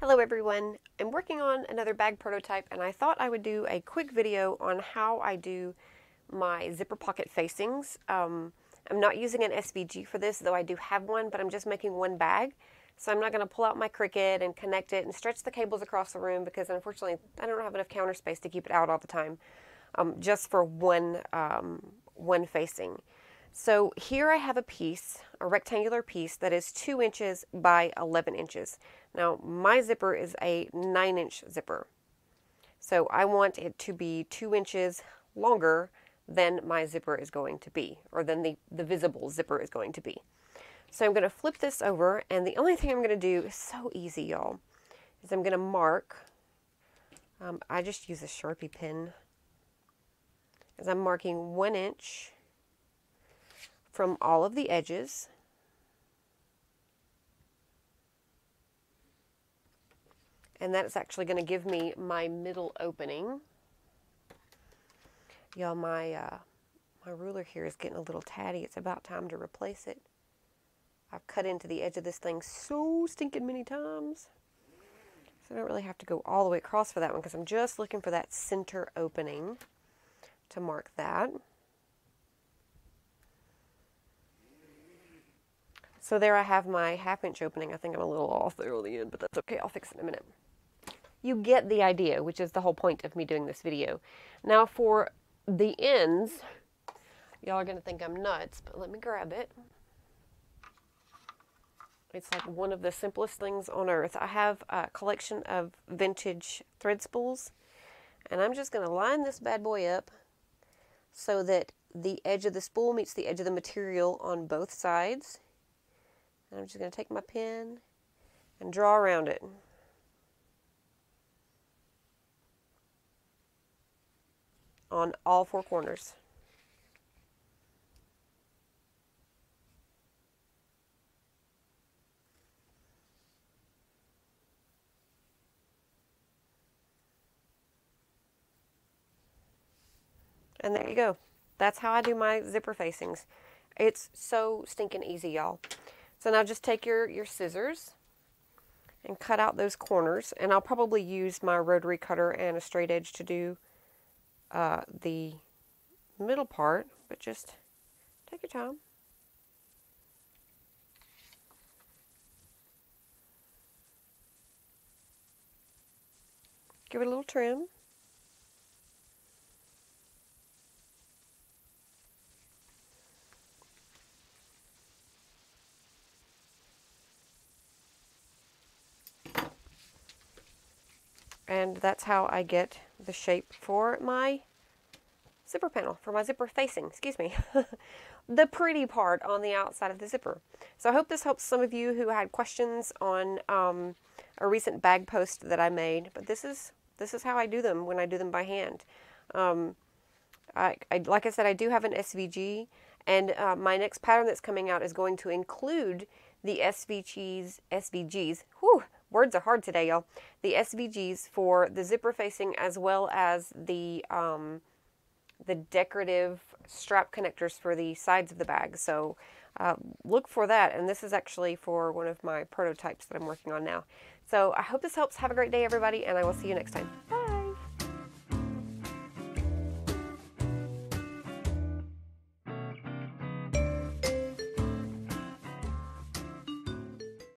Hello everyone, I'm working on another bag prototype and I thought I would do a quick video on how I do my zipper pocket facings. I'm not using an SVG for this, though I do have one, but I'm just making one bag. So I'm not going to pull out my Cricut and connect it and stretch the cables across the room because unfortunately I don't have enough counter space to keep it out all the time, just for one facing. So here I have a piece, a rectangular piece that is 2 inches by 11 inches. Now my zipper is a 9-inch zipper. So I want it to be 2 inches longer than my zipper is going to be, or than the visible zipper is going to be. So I'm going to flip this over, and the only thing I'm going to do is so easy, y'all, is I'm going to mark, I just use a Sharpie pen, as I'm marking 1 inch from all of the edges. And that's actually going to give me my middle opening. Y'all, my ruler here is getting a little tatty. It's about time to replace it. I've cut into the edge of this thing so stinking many times. So I don't really have to go all the way across for that one because I'm just looking for that center opening to mark that. So there I have my 1/2 inch opening. I think I'm a little off there on the end, but that's okay. I'll fix it in a minute. You get the idea, which is the whole point of me doing this video. Now for the ends, y'all are going to think I'm nuts, but let me grab it. It's like one of the simplest things on earth. I have a collection of vintage thread spools, and I'm just going to line this bad boy up so that the edge of the spool meets the edge of the material on both sides. And I'm just going to take my pen and draw around it. On all 4 corners. And there you go. That's how I do my zipper facings. It's so stinking easy, y'all. So now just take your scissors and cut out those corners. And I'll probably use my rotary cutter and a straight edge to do the middle part, but just take your time. Give it a little trim. And that's how I get the shape for my zipper panel, for my zipper facing, excuse me. The pretty part on the outside of the zipper. So I hope this helps some of you who had questions on a recent bag post that I made, but this is how I do them when I do them by hand. Like I said, I do have an SVG, and my next pattern that's coming out is going to include the SVGs, whew, words are hard today, y'all. The SVGs for the zipper facing, as well as the decorative strap connectors for the sides of the bag. So look for that, and this is actually for one of my prototypes that I'm working on now. So I hope this helps. Have a great day, everybody, and I will see you next time. Bye.